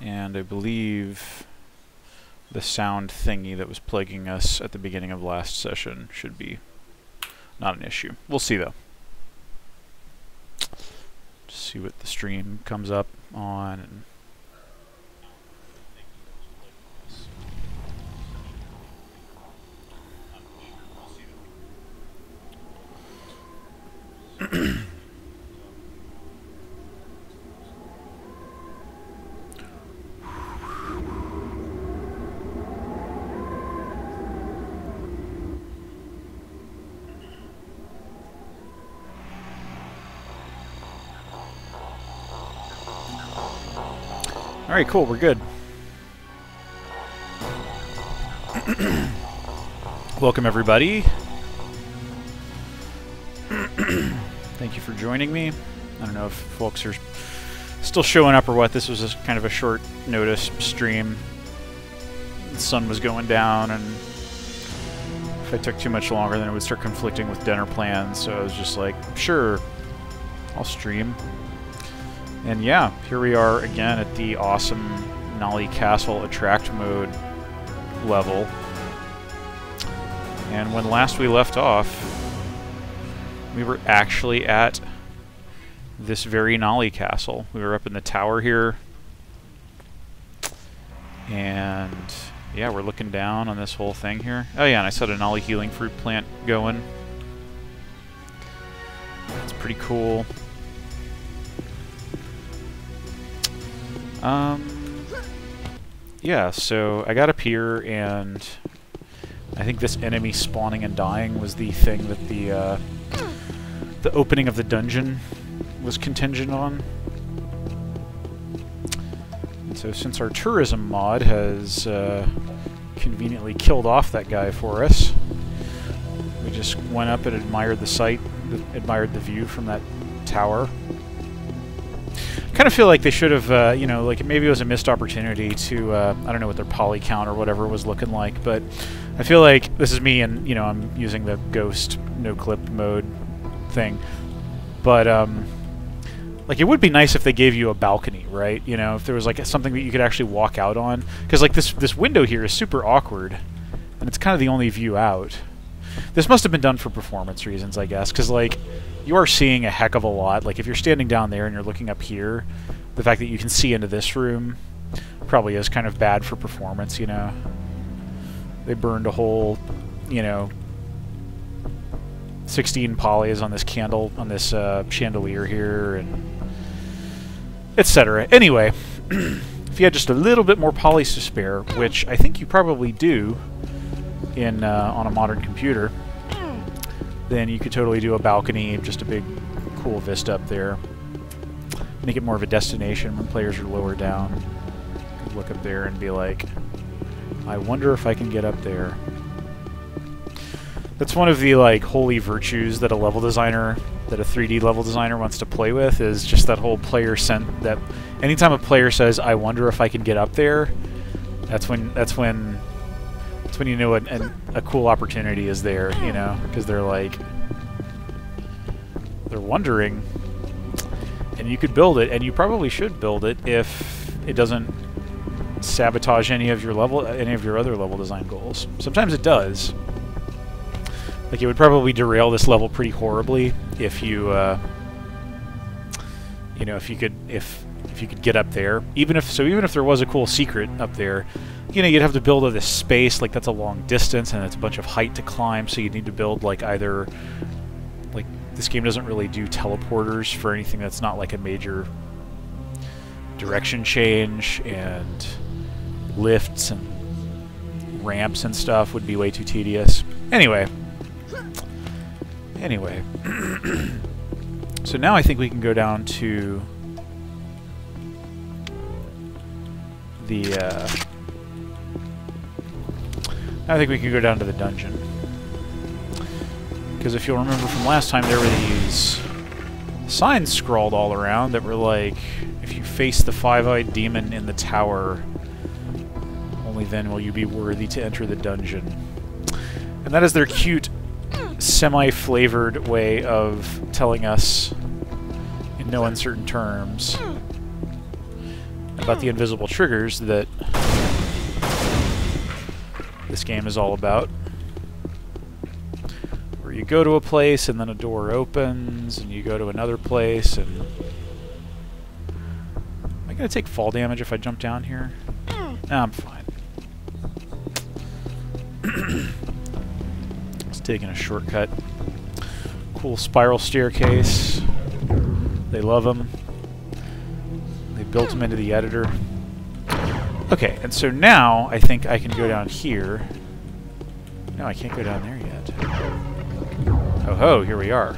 And I believe the sound thingy that was plaguing us at the beginning of last session should be not an issue. We'll see though. Just see what the stream comes up on. And Alright, cool, we're good. Welcome, everybody. Thank you for joining me. I don't know if folks are still showing up or what. This was kind of a short notice stream. The sun was going down, and if I took too much longer, then it would start conflicting with dinner plans, so I was just like, sure, I'll stream. And yeah, here we are again at the awesome Nali Castle Attract Mode level. And when last we left off, we were actually at this very Nali Castle. We were up in the tower here. And yeah, we're looking down on this whole thing here. Oh yeah, and I set a Nali healing fruit plant going. That's pretty cool. Yeah, so I got up here, and I think this enemy spawning and dying was the thing that the opening of the dungeon was contingent on. And so since our tourism mod has conveniently killed off that guy for us, we just went up and admired the site, admired the view from that tower. I kind of feel like they should have, you know, like maybe it was a missed opportunity to, I don't know what their poly count or whatever was looking like, but I feel like this is me and, you know, I'm using the ghost no-clip mode thing. But, like, it would be nice if they gave you a balcony, right? You know, if there was, like, something that you could actually walk out on. Because, like, this window here is super awkward, and it's kind of the only view out. This must have been done for performance reasons, I guess, because, like, you are seeing a heck of a lot. Like, if you're standing down there and you're looking up here, the fact that you can see into this room probably is kind of bad for performance, you know. They burned a whole, you know, 16 polys on this candle, on this chandelier here, and etc. Anyway, if you had just a little bit more polys to spare, which I think you probably do in on a modern computer, then you could totally do a balcony, just a big cool vista up there. Make it more of a destination when players are lower down. You could look up there and be like, I wonder if I can get up there. That's one of the, like, holy virtues that a level designer, that a 3D level designer wants to play with, is just that whole player that anytime a player says, I wonder if I can get up there, that's when you know a cool opportunity is there, you know, because they're like, they're wondering, and you could build it, and you probably should build it if it doesn't sabotage any of your other level design goals. Sometimes it does. Like, it would probably derail this level pretty horribly if you, you know, if you could get up there. Even if there was a cool secret up there, you know, you'd have to build this space, like, that's a long distance, and it's a bunch of height to climb, so you'd need to build, like, either, like, this game doesn't really do teleporters for anything that's not, like, a major direction change, and lifts and ramps and stuff would be way too tedious. Anyway. So now I think we can go down to the, I think we can go down to the dungeon. Because if you'll remember from last time, there were these signs scrawled all around that were like, if you face the five-eyed demon in the tower, only then will you be worthy to enter the dungeon. And that is their cute, semi-flavored way of telling us, in no uncertain terms, about about the invisible triggers that this game is all about. Where you go to a place and then a door opens, and you go to another place, and... Am I going to take fall damage if I jump down here? No, I'm fine. Just taking a shortcut. Cool spiral staircase. They love them. They built them into the editor. Okay, and so now I think I can go down here. No, I can't go down there yet. Oh ho, here we are.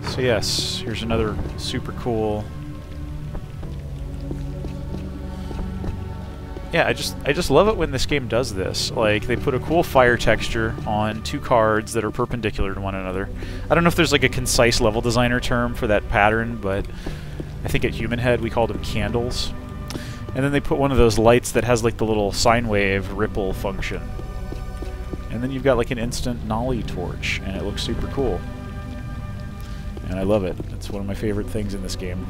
So yes, here's another super cool... Yeah, I just love it when this game does this. Like, they put a cool fire texture on two cards that are perpendicular to one another. I don't know if there's like a concise level designer term for that pattern, but I think at Human Head we called them candles. And then they put one of those lights that has like the little sine wave ripple function. And then you've got like an instant Nali torch, and it looks super cool. And I love it. It's one of my favorite things in this game.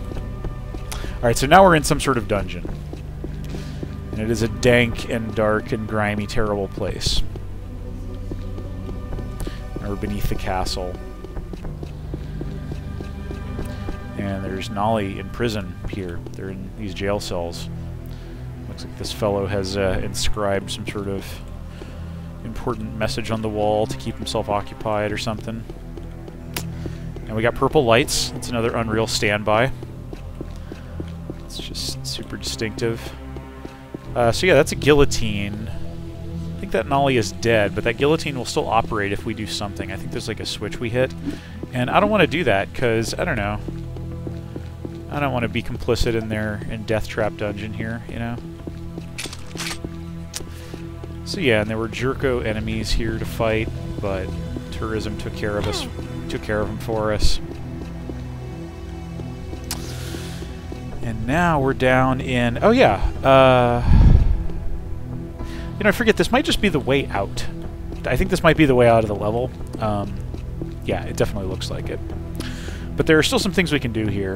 Alright, so now we're in some sort of dungeon. And it is a dank and dark and grimy, terrible place. And we're beneath the castle. And there's Nali in prison here. They're in these jail cells. Looks like this fellow has inscribed some sort of important message on the wall to keep himself occupied or something. And we got purple lights. That's another Unreal standby. It's just super distinctive. So yeah, that's a guillotine. I think that Nali is dead, but that guillotine will still operate if we do something. I think there's like a switch we hit. And I don't want to do that, because, I don't know. I don't want to be complicit in Death Trap Dungeon here, you know? So yeah, and there were Jerko enemies here to fight, but Tourism took care of them for us. And now we're down in... Oh yeah, you know, I forget, this might just be the way out. I think this might be the way out of the level. Yeah, it definitely looks like it. But there are still some things we can do here.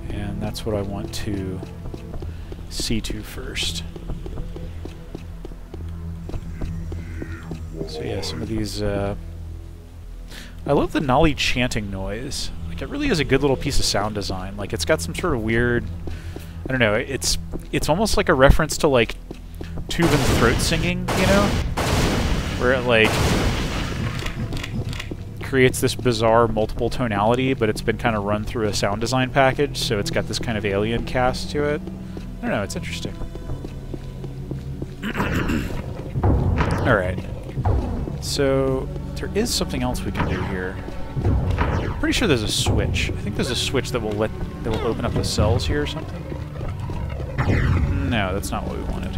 And that's what I want to see to first. So yeah, some of these... I love the Nali chanting noise. Like, it really is a good little piece of sound design. Like, it's got some sort of weird... I don't know, it's almost like a reference to, like, tube and throat singing, you know? Where it, like, creates this bizarre multiple tonality, but it's been kind of run through a sound design package, so it's got this kind of alien cast to it. I don't know, it's interesting. Alright. So, there is something else we can do here. I'm pretty sure there's a switch. I think there's a switch that will open up the cells here or something. No, that's not what we wanted.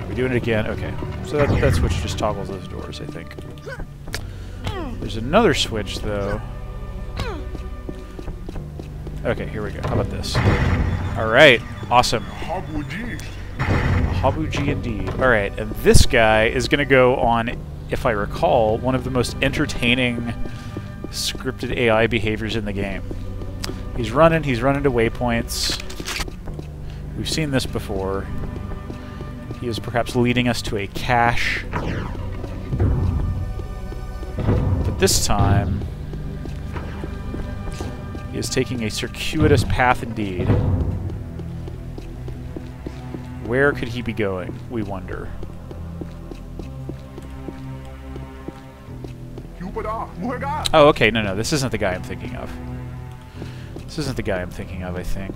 Are we doing it again? Okay. So that switch just toggles those doors, I think. There's another switch, though. Okay, here we go. How about this? Alright. Awesome. Habuji indeed. Alright, and this guy is going to go on, if I recall, one of the most entertaining scripted AI behaviors in the game. He's running to waypoints. We've seen this before. He is perhaps leading us to a cache. But this time, he is taking a circuitous path indeed. Where could he be going, we wonder? Oh, okay, no, this isn't the guy I'm thinking of. This isn't the guy I'm thinking of, I think.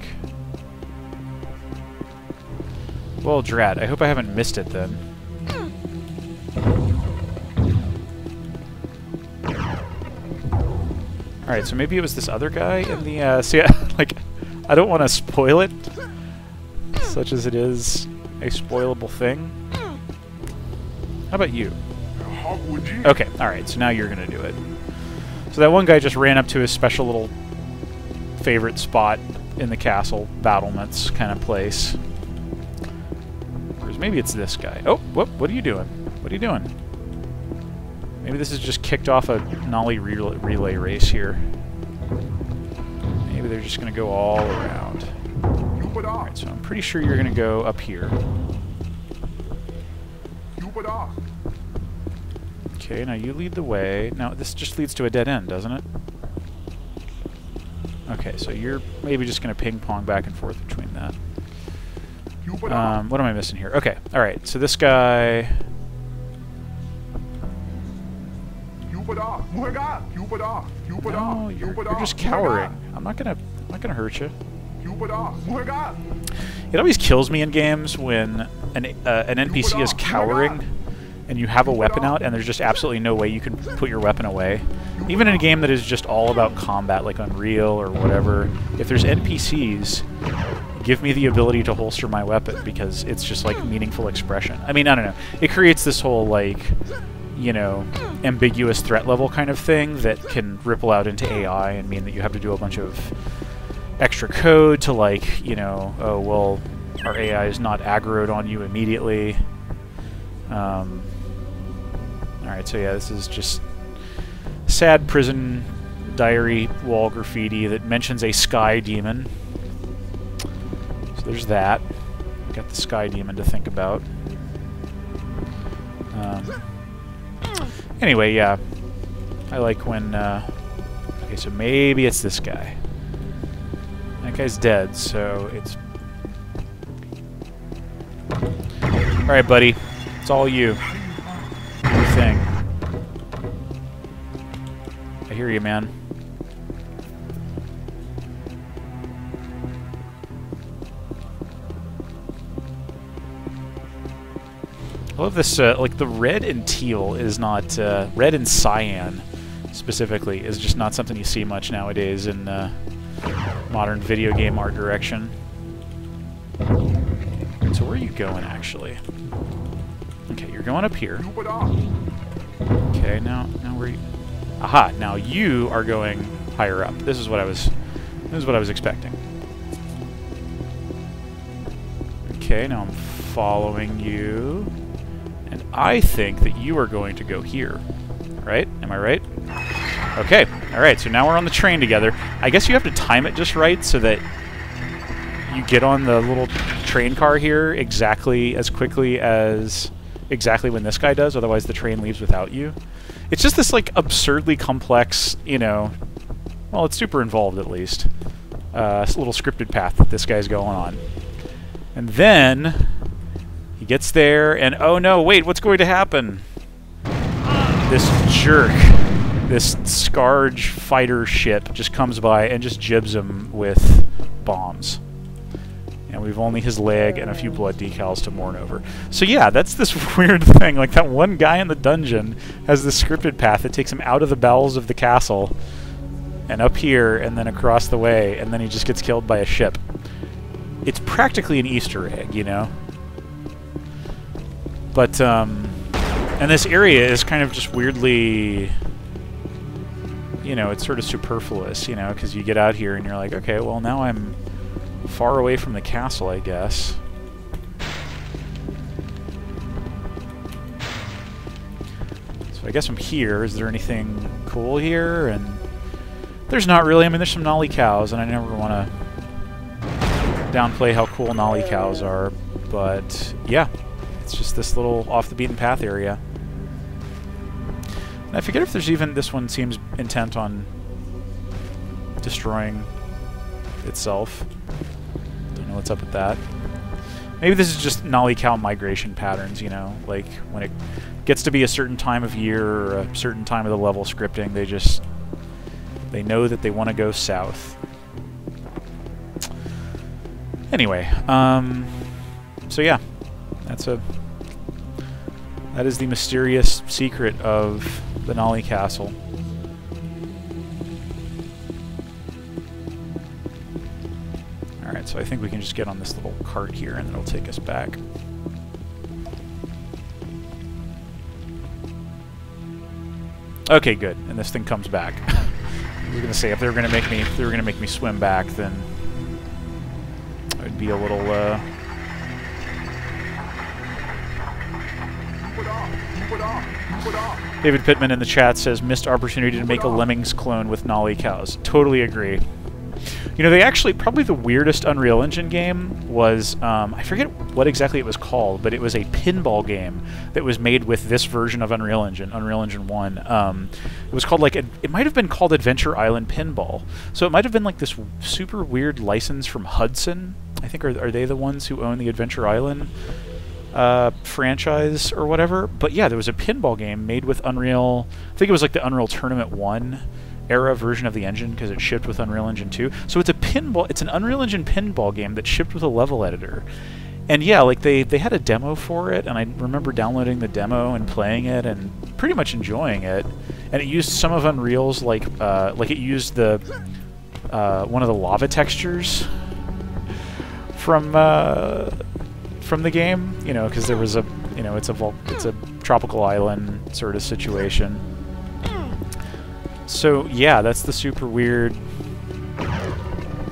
Well, drat, I hope I haven't missed it then. Alright, so maybe it was this other guy in the, so yeah, like, I don't want to spoil it, such as it is a spoilable thing. How about you? Okay, alright, so now you're gonna do it. So that one guy just ran up to his special little favorite spot in the castle, battlements kind of place. Whereas maybe it's this guy. Oh, whoop, what are you doing? What are you doing? Maybe this has just kicked off a Nali relay race here. Maybe they're just going to go all around. Alright, so I'm pretty sure you're going to go up here. Okay, now you lead the way. Now, this just leads to a dead end, doesn't it? Okay, so you're maybe just going to ping-pong back and forth between that. What am I missing here? Okay, alright, so this guy... No, you're just cowering. I'm not gonna hurt you. It always kills me in games when an NPC is cowering and you have a weapon out and there's just absolutely no way you can put your weapon away. Even in a game that is just all about combat, like Unreal or whatever, if there's NPCs, give me the ability to holster my weapon because it's just like meaningful expression. I mean, I don't know. It creates this whole like, you know, ambiguous threat level kind of thing that can ripple out into AI and mean that you have to do a bunch of extra code to, like, you know, oh, well, our AI is not aggroed on you immediately. Alright, so yeah, this is just sad prison diary wall graffiti that mentions a sky demon. So there's that. Got the sky demon to think about. Anyway, yeah. I like when... okay, so maybe it's this guy. That guy's dead, so it's... Alright, buddy. It's all you. Do your thing. I hear you, man. I love this, like, the red and teal is not... red and cyan, specifically, is just not something you see much nowadays in modern video game art direction. So where are you going, actually? Okay, you're going up here. Okay, now where are you... Aha! Now you are going higher up. This is what I was expecting. Okay, now I'm following you. And I think that you are going to go here. Right? Am I right? Okay. Alright, so now we're on the train together. I guess you have to time it just right so that you get on the little train car here exactly as quickly as exactly when this guy does, otherwise the train leaves without you. It's just this, like, absurdly complex, you know... Well, it's super involved, at least. Little scripted path that this guy's going on. And then... he gets there, and oh no, wait, what's going to happen? This jerk, this Scarge fighter ship just comes by and just jibs him with bombs. And we've only his leg and a few blood decals to mourn over. So yeah, that's this weird thing. Like, that one guy in the dungeon has this scripted path that takes him out of the bowels of the castle and up here and then across the way, and then he just gets killed by a ship. It's practically an Easter egg, you know? But, and this area is kind of just weirdly, you know, it's sort of superfluous, you know, because you get out here and you're like, okay, well, now I'm far away from the castle, I guess. So I guess I'm here. Is there anything cool here? And there's not really. I mean, there's some Nali cows, and I never want to downplay how cool Nali cows are, but yeah. It's just this little off-the-beaten-path area. And I forget if there's even... This one seems intent on destroying itself. Don't know what's up with that. Maybe this is just Nali cow migration patterns, you know? Like, when it gets to be a certain time of year or a certain time of the level scripting, they just... they know that they want to go south. Anyway, so yeah. That is the mysterious secret of the Nali Castle. Alright, so I think we can just get on this little cart here and it'll take us back. Okay, good. And this thing comes back. I was gonna say if they were gonna make me swim back, then it would be a little David Pittman in the chat says, missed opportunity to make a Lemmings clone with Nali cows. Totally agree. You know, they actually, probably the weirdest Unreal Engine game was, I forget what exactly it was called, but it was a pinball game that was made with this version of Unreal Engine 1. It was called, like, it might have been called Adventure Island Pinball. So it might have been, like, this super weird license from Hudson. I think, are they the ones who own the Adventure Island franchise or whatever? But yeah, there was a pinball game made with Unreal, I think it was like the Unreal Tournament 1 era version of the engine, because it shipped with Unreal Engine 2. So it's a pinball, it's an Unreal Engine pinball game that shipped with a level editor. And yeah, like they had a demo for it, and I remember downloading the demo and playing it and pretty much enjoying it. And it used some of Unreal's, like it used the one of the lava textures from the game, you know, because there was a, you know, it's a tropical island sort of situation. So yeah, that's the super weird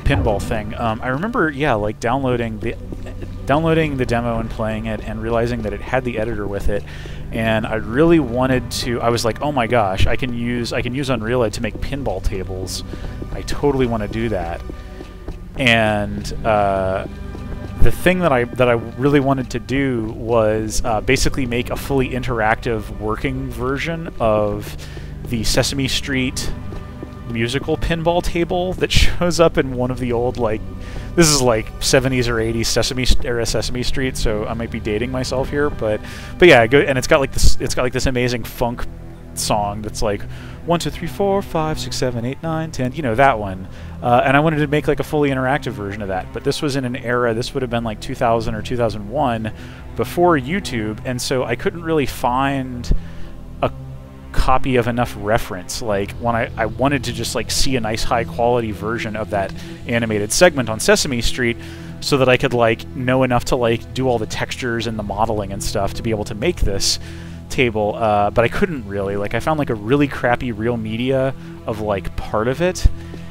pinball thing. I remember, yeah, like downloading the demo and playing it and realizing that it had the editor with it, and I really wanted to. I was like, oh my gosh, I can use Unreal Ed to make pinball tables. I totally want to do that. And the thing that I really wanted to do was basically make a fully interactive working version of the Sesame Street musical pinball table that shows up in one of the old, like, this is like 70s or 80s Sesame Street, so I might be dating myself here, but yeah, and it's got like this amazing funk song that's like 1 2 3 4 5 6 7 8 9 10, you know, that one. And I wanted to make like a fully interactive version of that, but this was in an era, this would have been like 2000 or 2001, before YouTube, and so I couldn't really find a copy of enough reference. Like, when I wanted to just like see a nice high quality version of that animated segment on Sesame Street, so that I could like know enough to like do all the textures and the modeling and stuff to be able to make this table, but I couldn't really. Like, I found like a really crappy Real Media of like part of it.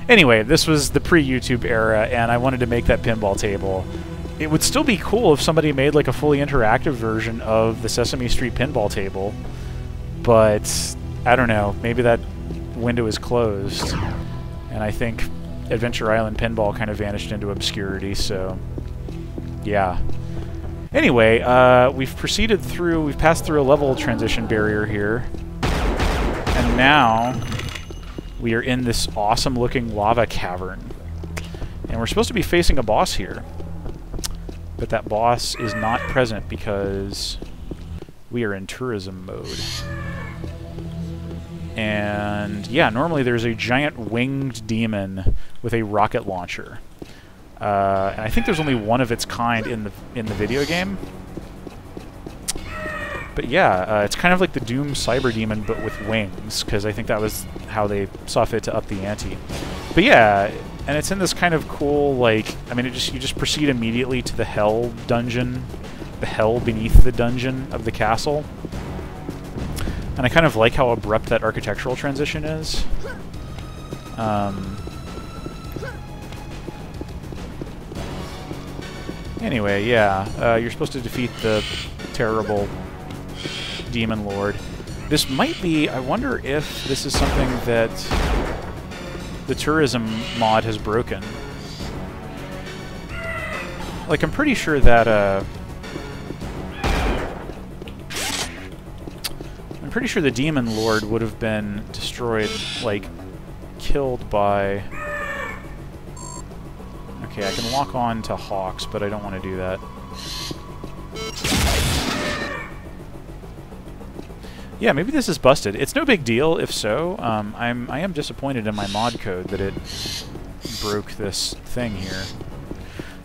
Anyway, this was the pre-YouTube era, and I wanted to make that pinball table. It would still be cool if somebody made like a fully interactive version of the Sesame Street pinball table, but I don't know, maybe that window is closed, and I think Adventure Island Pinball kind of vanished into obscurity, so yeah. Anyway, we've passed through a level transition barrier here, and now we are in this awesome looking lava cavern, and we're supposed to be facing a boss here, but that boss is not present because we are in tourism mode. And yeah, normally there's a giant winged demon with a rocket launcher. And I think there's only one of its kind in the video game. But yeah, it's kind of like the Doom Cyber Demon, but with wings, because I think that was how they saw fit to up the ante. But yeah, and it's in this kind of cool, like, I mean, you just proceed immediately to the hell dungeon, the hell beneath the dungeon of the castle. And I kind of like how abrupt that architectural transition is. Anyway, yeah, you're supposed to defeat the terrible Demon Lord. This might be, I wonder if this is something that the tourism mod has broken. Like, I'm pretty sure that, I'm pretty sure the Demon Lord would have been destroyed, like, killed by... Okay, I can lock on to Hawks, but I don't want to do that. Yeah, maybe this is busted. It's no big deal if so. I am disappointed in my mod code that it broke this thing here.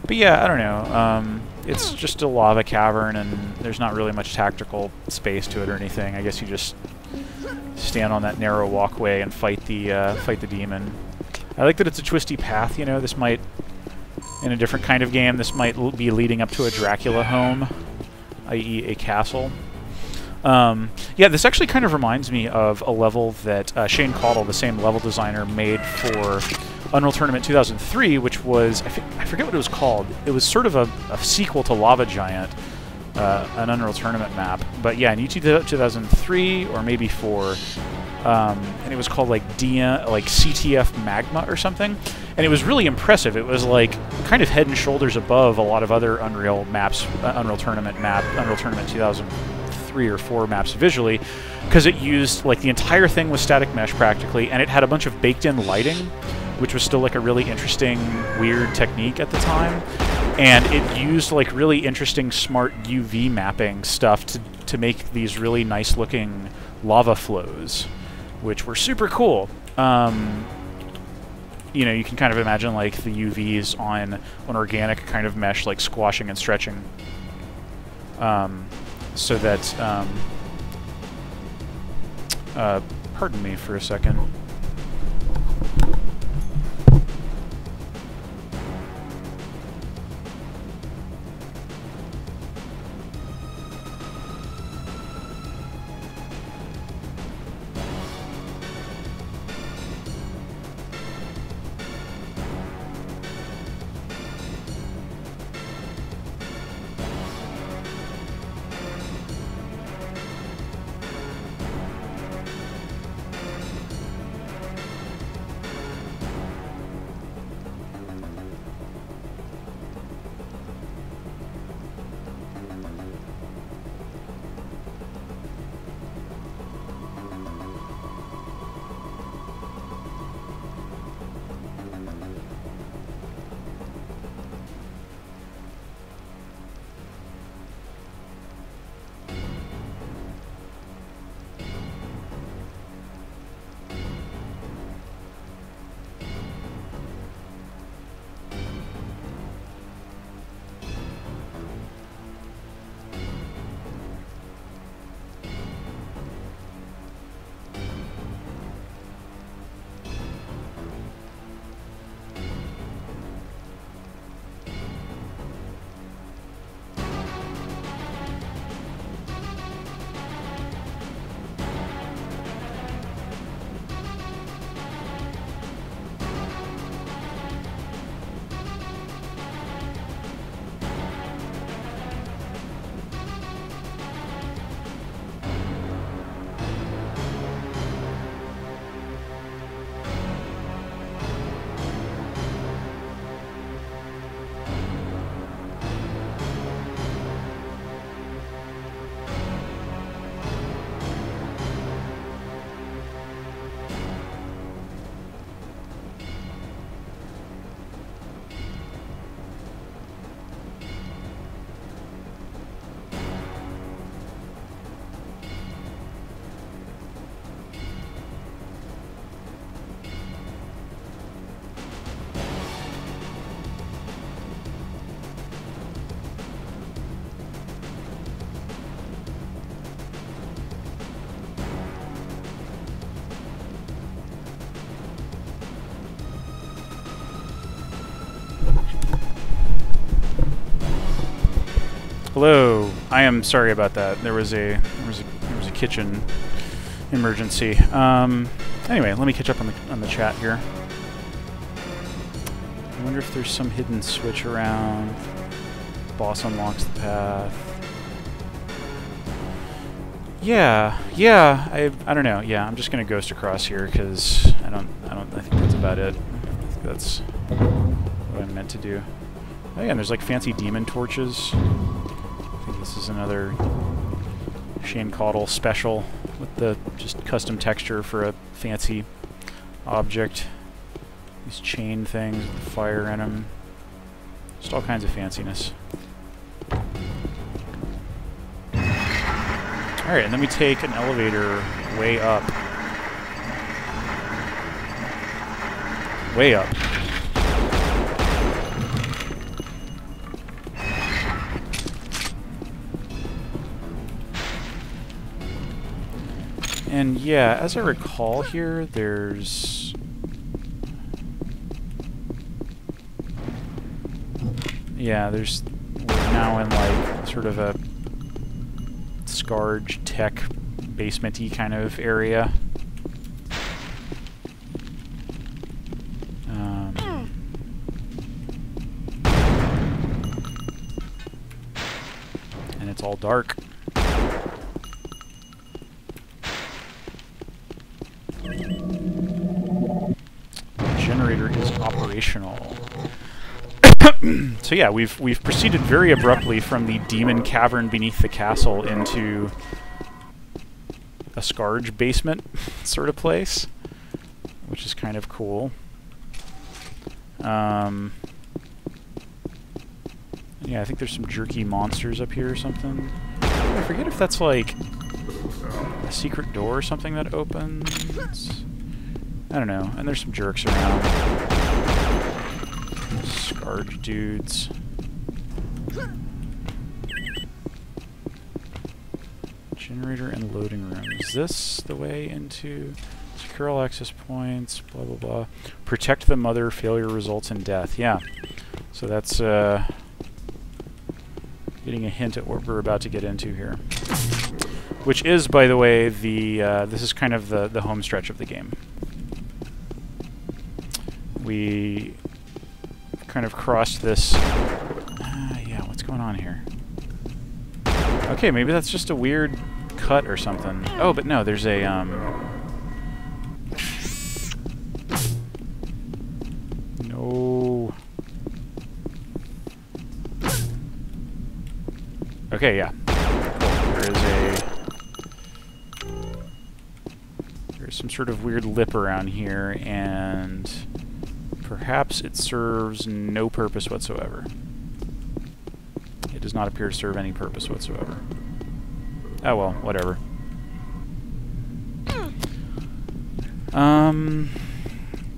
But yeah, I don't know. It's just a lava cavern, and there's not really much tactical space to it or anything. I guess you just stand on that narrow walkway and fight the demon. I like that it's a twisty path. You know, this might, in a different kind of game, this might be leading up to a Dracula home, i.e. a castle. Yeah, this actually kind of reminds me of a level that Shane Caudle, the same level designer, made for Unreal Tournament 2003, which was, I forget what it was called. It was sort of a sequel to Lava Giant, an Unreal Tournament map. But yeah, in UT 2003 or maybe 4, and it was called like CTF Magma or something, and it was really impressive. It was like kind of head and shoulders above a lot of other Unreal maps, Unreal Tournament 2003 or 4 maps visually, because it used like the entire thing was static mesh practically, and it had a bunch of baked-in lighting, which was still like a really interesting, weird technique at the time. And it used like really interesting, smart UV mapping stuff to make these really nice-looking lava flows, which were super cool. You know, you can kind of imagine like the UVs on an organic kind of mesh, like squashing and stretching, so that. Pardon me for a second. Hello. I am sorry about that. There was a kitchen emergency. Anyway, let me catch up on the chat here. I wonder if there's some hidden switch around. Boss unlocks the path. Yeah. I don't know. Yeah, I'm just gonna ghost across here because I think that's about it. I think that's what I'm meant to do. Oh yeah, and there's like fancy demon torches. I think this is another Shane Caudle special with the just custom texture for a fancy object. These chain things with the fire in them. Just all kinds of fanciness. Alright, and then we take an elevator way up. Way up. And yeah, as I recall here, there's... Yeah, we're now in like sort of a Scarge tech basement-y kind of area. And it's all dark. Generator is operational. So yeah, we've proceeded very abruptly from the demon cavern beneath the castle into a Scourge basement sort of place, which is kind of cool. Yeah, I think there's some jerky monsters up here or something. I forget if that's like a secret door or something that opens. I don't know. And there's some jerks around. Scourge dudes. Generator and loading room. Is this the way into secure all access points? Blah, blah, blah. Protect the mother. Failure results in death. Yeah. So that's getting a hint at what we're about to get into here. Which is, by the way, the this is kind of the home stretch of the game. We kind of crossed this... yeah, what's going on here? Okay, maybe that's just a weird cut or something. Oh, but no, there's a... No... Okay, yeah. There's some sort of weird lip around here, and perhaps it serves no purpose whatsoever. It does not appear to serve any purpose whatsoever. Oh well, whatever.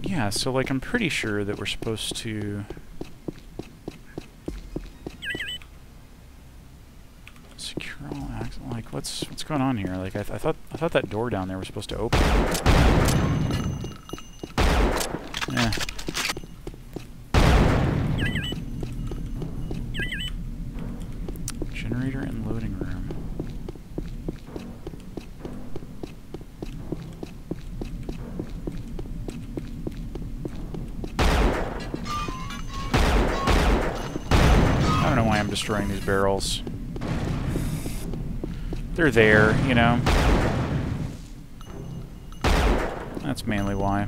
Yeah, so like I'm pretty sure that we're supposed to secure all access. Like what's going on here? Like I thought that door down there was supposed to open. Yeah. Generator and loading room. I don't know why I'm destroying these barrels. They're there, you know. That's mainly why.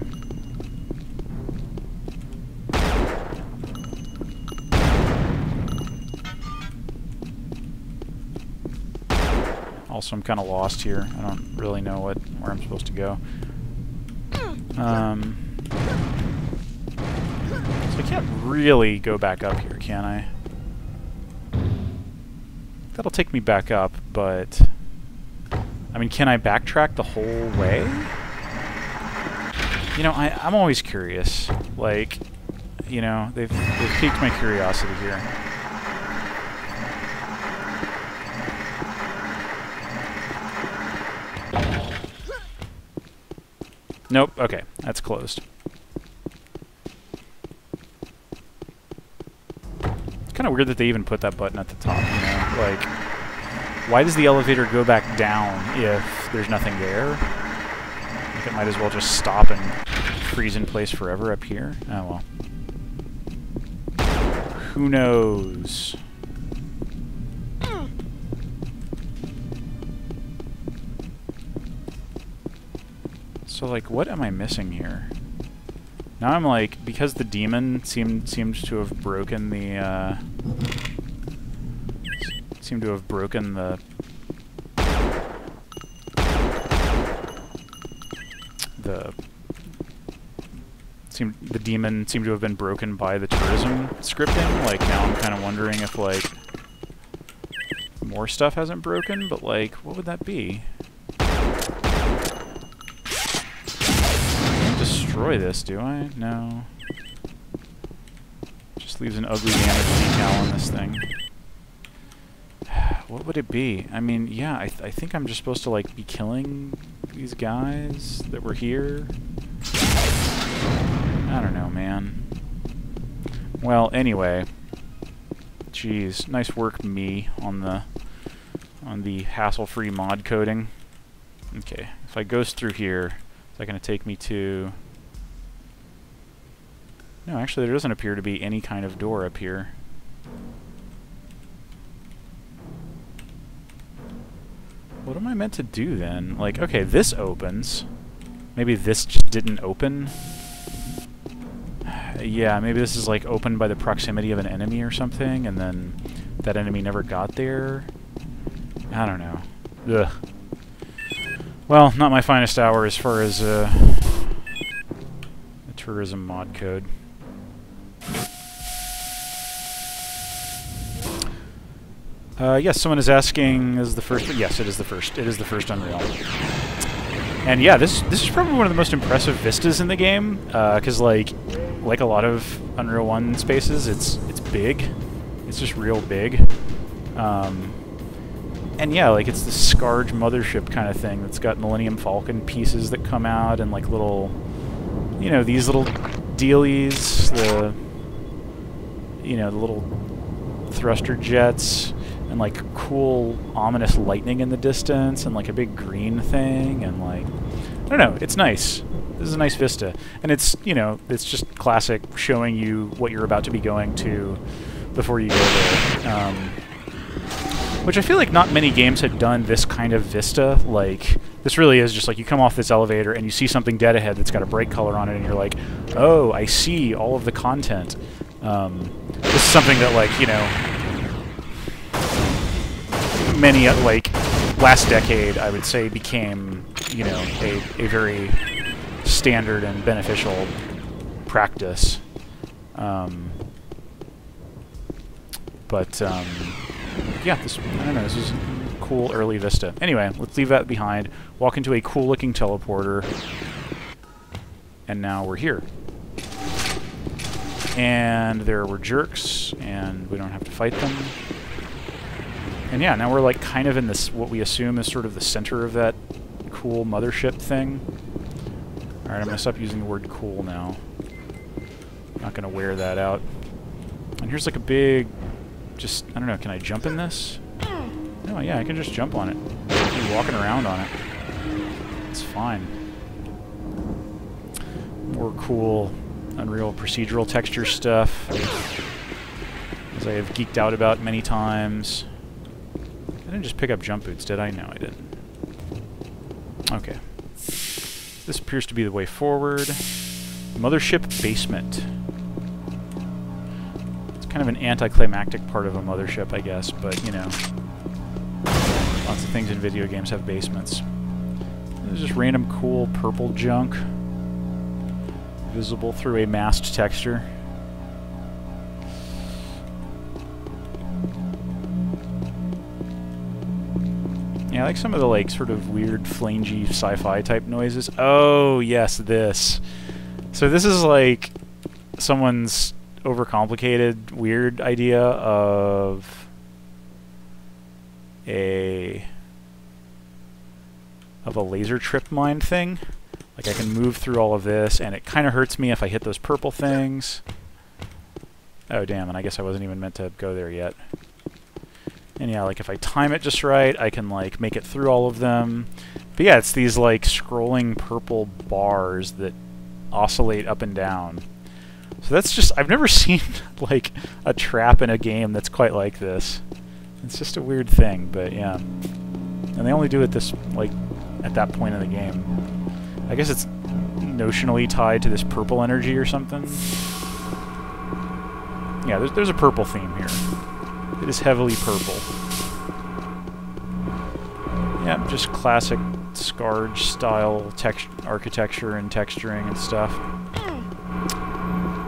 Also, I'm kind of lost here. I don't really know where I'm supposed to go. So I can't really go back up here, can I? That'll take me back up, but... I mean, can I backtrack the whole way? You know, I'm always curious. Like, you know, they've piqued my curiosity here. Nope, okay, that's closed. It's kind of weird that they even put that button at the top, you know? Like, why does the elevator go back down if there's nothing there? Like, it might as well just stop and freeze in place forever up here. Oh, well. Who knows? So, like, what am I missing here? Now I'm like, because the demon seemed to have broken the, seemed to have broken the... The demon seemed to have been broken by the tourism scripting. Like, now I'm kind of wondering if, like, more stuff hasn't broken, but, like, what would that be? Destroy this, do I? No. Just leaves an ugly damage decal on this thing. What would it be? I mean, yeah, I think I'm just supposed to, like, be killing these guys that were here. I don't know, man. Well, anyway. Jeez, nice work, me, on the hassle-free mod coding. Okay, if I goes through here, is that going to take me to... No, actually there doesn't appear to be any kind of door up here. meant to do then? Like, okay, this opens. Maybe this just didn't open. Yeah, maybe this is like opened by the proximity of an enemy or something, and then that enemy never got there. I don't know. Ugh. Well, not my finest hour as far as the tourism mod code. Yes, someone is asking, is the first... Yes, it is the first. It is the first Unreal. And yeah, this is probably one of the most impressive vistas in the game, because like a lot of Unreal 1 spaces, it's big. It's just real big. And yeah, like it's the Scarge Mothership kind of thing that's got Millennium Falcon pieces that come out and like little, you know, these little dealies, the little thruster jets, and like cool ominous lightning in the distance, and like a big green thing, and like, I don't know, it's nice. This is a nice vista. And it's, you know, it's just classic showing you what you're about to be going to before you go there. Which I feel like not many games had done this kind of vista. Like, this really is just like you come off this elevator and you see something dead ahead that's got a brake color on it, and you're like, oh, I see all of the content. This is something that, like, you know, many, like, last decade, I would say, became, you know, a very standard and beneficial practice. Yeah, I don't know, this is a cool early vista. Anyway, let's leave that behind, walk into a cool-looking teleporter, and now we're here. And there were jerks, and we don't have to fight them. And yeah, now we're like kind of in this, what we assume is sort of the center of that cool mothership thing. Alright, I'm going to stop using the word cool now. I'm not going to wear that out. And here's like a big, just, I don't know, can I jump in this? Oh yeah, I can just jump on it. I'm walking around on it. It's fine. More cool Unreal procedural texture stuff, as I have geeked out about many times. I didn't just pick up jump boots, did I? No, I didn't. Okay. This appears to be the way forward. Mothership basement. It's kind of an anticlimactic part of a mothership, I guess, but, you know, lots of things in video games have basements. There's just random cool purple junk visible through a masked texture. Yeah, I like some of the, like, sort of weird, flangy sci-fi type noises. Oh, yes, this. So this is, like, someone's overcomplicated, weird idea of a laser trip mine thing. Like, I can move through all of this, and it kind of hurts me if I hit those purple things. Oh, damn, and I guess I wasn't even meant to go there yet. And yeah, like, if I time it just right, I can, like, make it through all of them. But yeah, it's these, like, scrolling purple bars that oscillate up and down. So that's just, I've never seen, like, a trap in a game that's quite like this. It's just a weird thing, but yeah. And they only do it this, like, at that point in the game. I guess it's notionally tied to this purple energy or something. Yeah, there's a purple theme here. It is heavily purple. Yeah, just classic Scarge style architecture and texturing and stuff.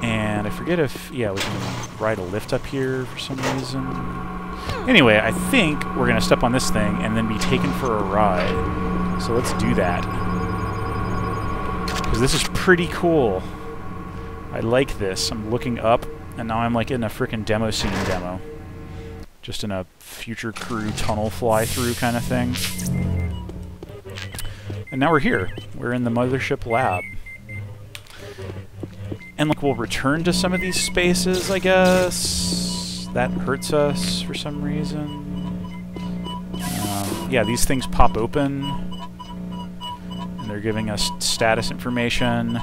And I forget if, yeah, we can ride a lift up here for some reason. Anyway, I think we're going to step on this thing and then be taken for a ride. So let's do that. Because this is pretty cool. I like this. I'm looking up, and now I'm like in a frickin' demo scene demo. Just in a future crew tunnel fly-through kind of thing. And now we're here. We're in the Mothership lab. And like, we'll return to some of these spaces, I guess. That hurts us for some reason. Yeah, these things pop open. And they're giving us status information,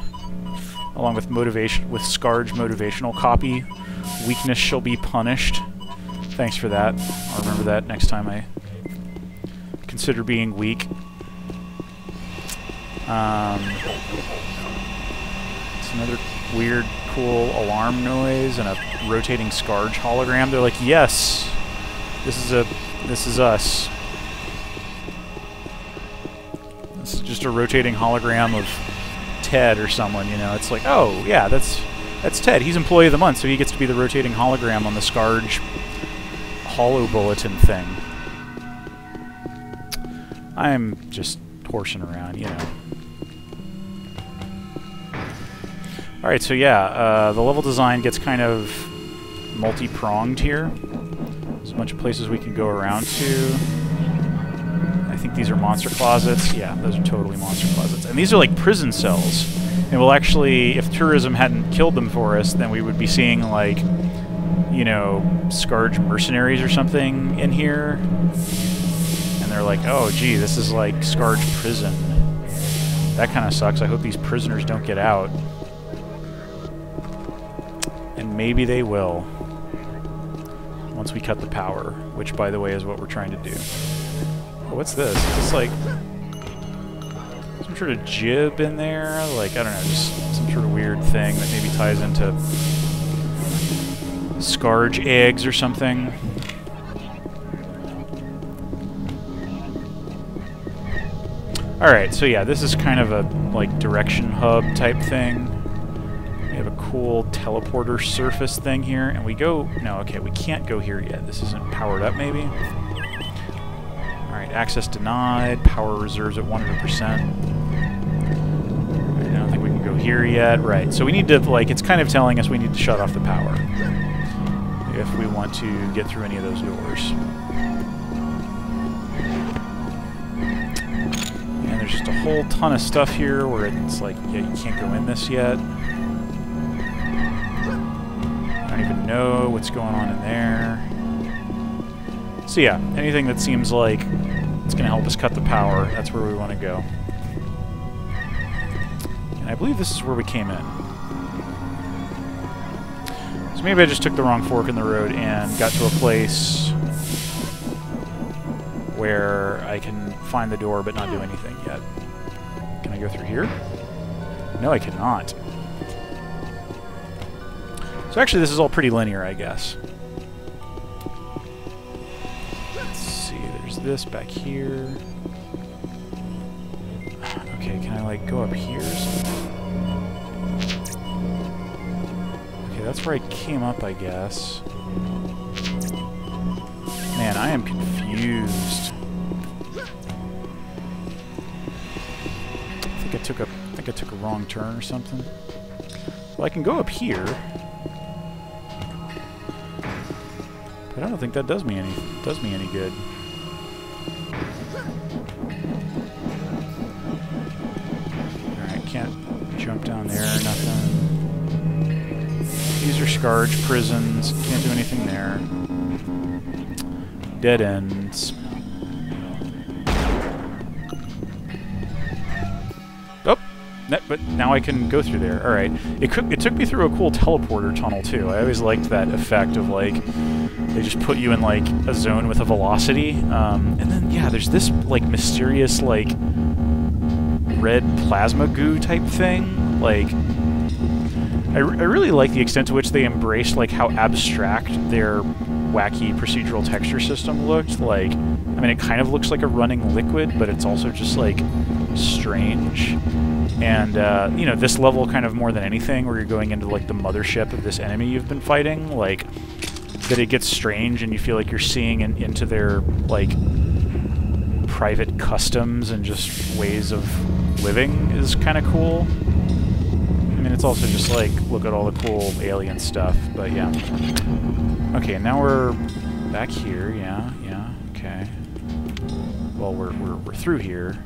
along with motivation, with Scarge motivational copy. Weakness shall be punished. Thanks for that. I'll remember that next time I consider being weak. It's another weird, cool alarm noise and a rotating Scourge hologram. They're like, yes, this is us. This is just a rotating hologram of Ted or someone, you know. It's like, oh yeah, that's Ted. He's Employee of the Month, so he gets to be the rotating hologram on the Scourge holo bulletin thing. I'm just horsing around, you know. Alright, so yeah, the level design gets kind of multi-pronged here. There's a bunch of places we can go around to. I think these are monster closets. Yeah, those are totally monster closets. And these are like prison cells. And we'll actually, if tourism hadn't killed them for us, then we would be seeing like, you know, Scourge mercenaries or something in here. And they're like, oh gee, this is like Scourge prison. That kind of sucks. I hope these prisoners don't get out. And maybe they will. Once we cut the power, which by the way is what we're trying to do. Oh, what's this? Is this like some sort of jib in there? Like, I don't know, just some sort of weird thing that maybe ties into Scourge eggs or something. Alright, so yeah, this is kind of a like direction hub type thing. We have a cool teleporter surface thing here, and we go... No, okay, we can't go here yet. This isn't powered up, maybe? Alright, access denied. Power reserves at 100%. I don't think we can go here yet. Right, so we need to, like, it's kind of telling us we need to shut off the power if we want to get through any of those doors. And there's just a whole ton of stuff here where it's like, yeah, you can't go in this yet. I don't even know what's going on in there. So yeah, anything that seems like it's going to help us cut the power, that's where we want to go. And I believe this is where we came in. So maybe I just took the wrong fork in the road and got to a place where I can find the door but not do anything yet. Can I go through here? No, I cannot. So actually this is all pretty linear, I guess. Let's see, there's this back here. Okay, can I like go up here or something? Okay, that's where I came up, I guess. Man, I am confused. I think I took a wrong turn or something. Well, I can go up here. But I don't think that does me any good. Alright, can't jump down there or nothing. These are Scourge prisons. Can't do anything there. Dead ends. Oh! But now I can go through there. Alright. It took me through a cool teleporter tunnel, too. I always liked that effect of, like, they just put you in, like, a zone with a velocity. And then, yeah, there's this, like, mysterious, like, red plasma goo type thing. Like, I really like the extent to which they embraced, like, how abstract their wacky procedural texture system looked. Like, I mean, it kind of looks like a running liquid, but it's also just, like, strange. And, you know, this level kind of more than anything, where you're going into, like, the mothership of this enemy you've been fighting, like, that it gets strange and you feel like you're seeing into their, like, private customs and just ways of living is kind of cool. I mean, it's also just like, look at all the cool alien stuff, but yeah. Okay, now we're back here, yeah, okay. Well, we're through here.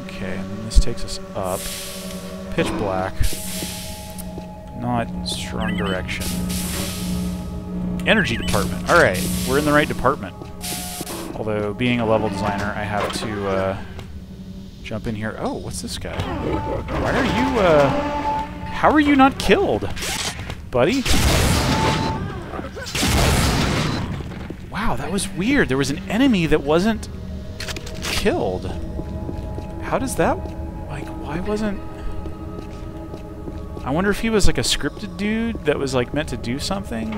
Okay, and then this takes us up. Pitch black. Not strong direction. Energy department. Alright, we're in the right department. Although, being a level designer, I have to, jump in here. Oh, what's this guy? Why are you, how are you not killed, buddy? Wow, Wow, that was weird. There was an enemy that wasn't killed. How does that... Like, why wasn't... I wonder if he was like a scripted dude that was like meant to do something?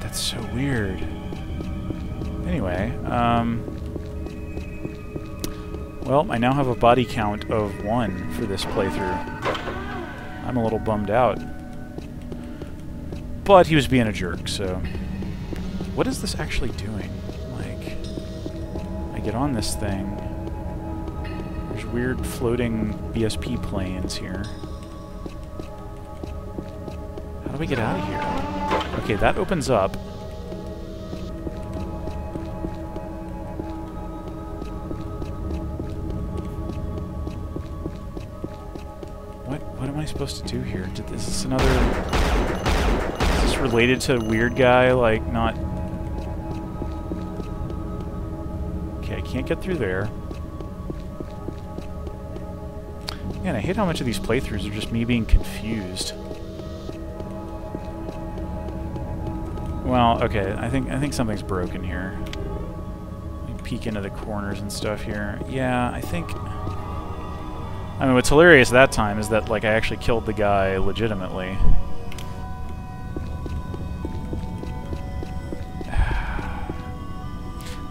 That's so weird. Anyway, well, I now have a body count of 1 for this playthrough. I'm a little bummed out. But he was being a jerk, so... What is this actually doing? Like, I get on this thing. There's weird floating BSP planes here. How do we get out of here? Okay, that opens up. What am I supposed to do here? Is this another... Is this related to weird guy, like, not... Okay, I can't get through there. Man, I hate how much of these playthroughs are just me being confused. Well, okay, I think something's broken here. Let me peek into the corners and stuff here. Yeah, I think... I mean, what's hilarious that time is that, like, I actually killed the guy legitimately.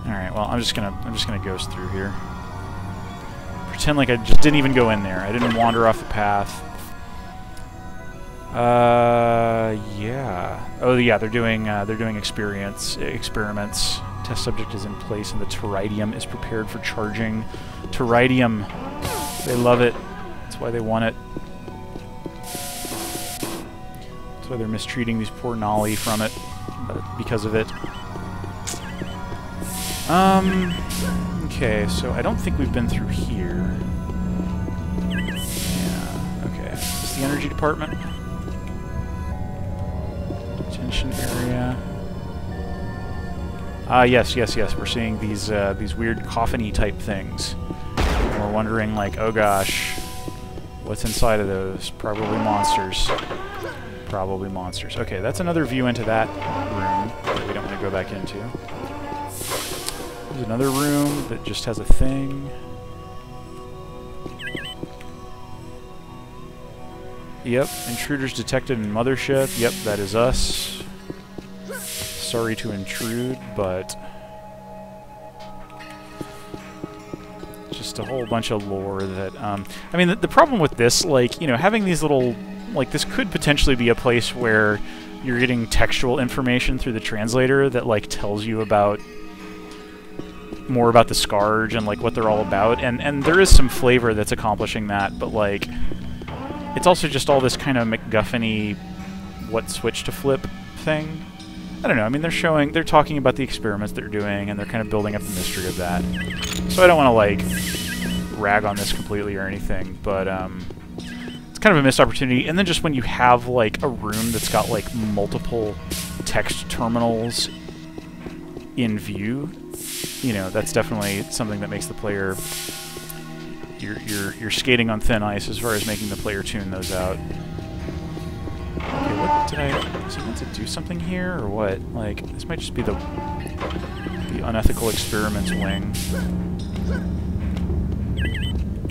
Alright, well, I'm just gonna ghost through here. Pretend like I just didn't even go in there. I didn't wander off the path. Yeah. Oh, yeah, they're doing experiments. Test subject is in place, and the Teridium is prepared for charging. Teridium. They love it. That's why they want it. That's why they're mistreating these poor Nali from it, because of it. Okay, so I don't think we've been through here. Yeah, okay. Is this the energy department? Detention area. Yes. We're seeing these weird coffin-y type things. And we're wondering, like, oh gosh, what's inside of those? Probably monsters. Probably monsters. Okay, that's another view into that room that we don't want to go back into. There's another room that just has a thing. Yep, intruders detected in Mothership. Yep, that is us. Sorry to intrude, but... just a whole bunch of lore that, I mean, the problem with this, like, you know, having these little... Like, this could potentially be a place where you're getting textual information through the translator that, like, tells you about... more about the Scourge and, like, what they're all about. And there is some flavor that's accomplishing that, but, like... It's also just all this kind of MacGuffin-y what switch to flip thing. I don't know, I mean, they're talking about the experiments they're doing, and they're kind of building up the mystery of that. So I don't want to, like, rag on this completely or anything, but, it's kind of a missed opportunity. And then just when you have, like, a room that's got, like, multiple text terminals in view, you know, that's definitely something that makes the player... You're skating on thin ice as far as making the player tune those out. Okay, what did I... Was he meant to do something here, or what? Like, this might just be the unethical experiments wing.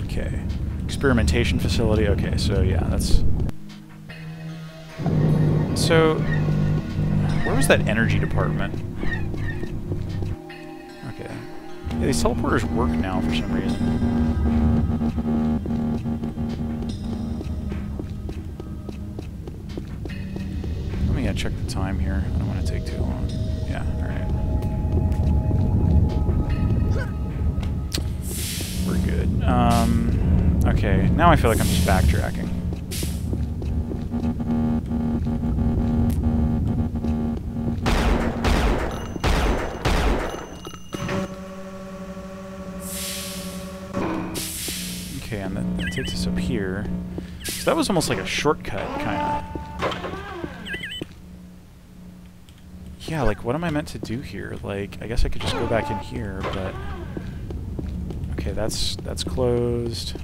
Okay. Experimentation facility. Okay, so yeah, that's... So... Where was that energy department? Okay. Yeah, these teleporters work now for some reason. Let me check the time here. I don't want to take too long. Yeah, alright. We're good. Okay, now I feel like I'm just backtracking. Okay, and that takes us up here. So that was almost like a shortcut, kind of. Yeah, like, what am I meant to do here? Like, I guess I could just go back in here, but... Okay, that's closed.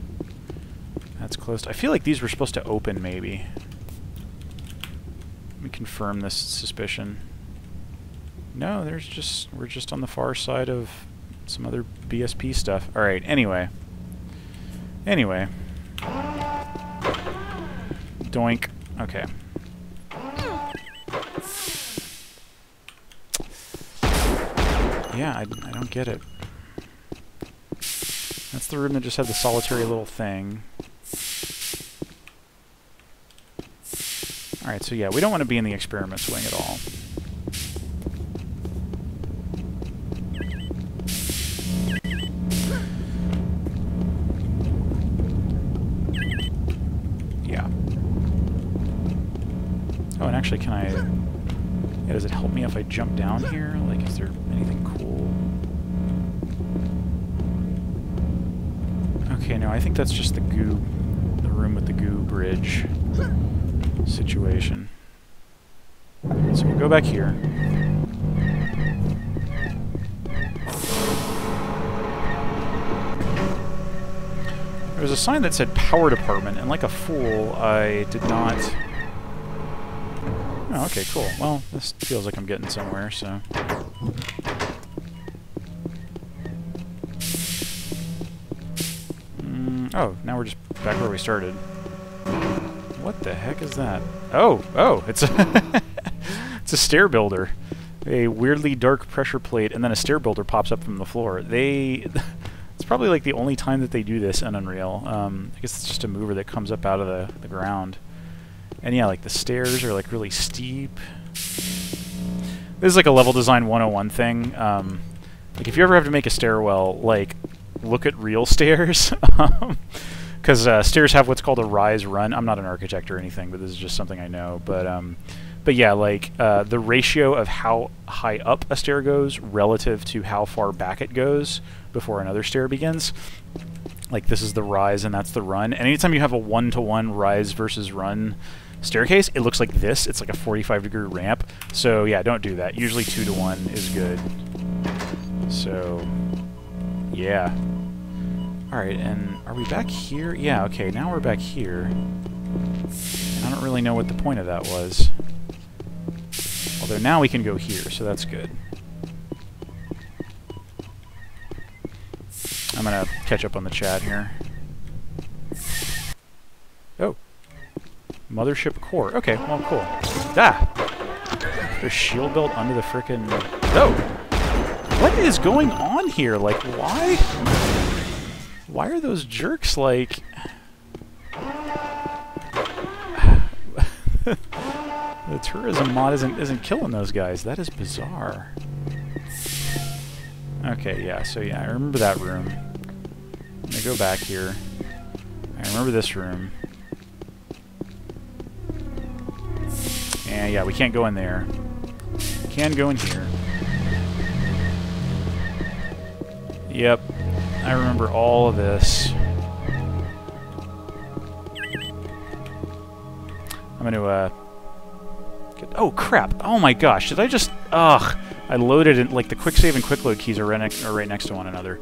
That's closed. I feel like these were supposed to open, maybe. Let me confirm this suspicion. No, we're just on the far side of some other BSP stuff. Alright, anyway. Anyway. Doink. Okay. Yeah, I don't get it. That's the room that just had the solitary little thing. Alright, so yeah, we don't want to be in the experiments wing at all. Yeah. Oh, and actually, can I... Yeah, does it help me if I jump down here? Like, is there anything cool? Okay, no, I think that's just the goo... the room with the goo bridge situation. So we'll go back here. There was a sign that said power department, and like a fool, I did not... Oh, okay, cool. Well, this feels like I'm getting somewhere, so... Oh, now we're just back where we started. What the heck is that? Oh, it's a it's a stair builder. A weirdly dark pressure plate, and then a stair builder pops up from the floor. It's probably like the only time that they do this in Unreal. I guess it's just a mover that comes up out of the ground. And yeah, like the stairs are like really steep. This is like a level design 101 thing. Like if you ever have to make a stairwell, like look at real stairs. Because stairs have what's called a rise run. I'm not an architect or anything, but this is just something I know. But yeah, like the ratio of how high up a stair goes relative to how far back it goes before another stair begins. Like this is the rise and that's the run. And anytime you have a 1-to-1 rise versus run staircase, it looks like this. It's like a 45-degree ramp. So yeah, don't do that. Usually 2-to-1 is good. So yeah. Alright, and are we back here? Yeah, okay, now we're back here. I don't really know what the point of that was. Although now we can go here, so that's good. I'm gonna catch up on the chat here. Oh. Mothership core. Okay, well, cool. There's shield belt under the frickin'... Oh! What is going on here? Like, why? Why are those jerks, like... The tourism mod isn't killing those guys. That is bizarre. Okay, yeah, so yeah, I remember that room. I'm gonna go back here. I remember this room. And yeah, we can't go in there. We can go in here. Yep, I remember all of this. I'm gonna, oh, crap! Oh my gosh, did I just... Ugh! I loaded it, like, the quick save and quick load keys are right next to one another.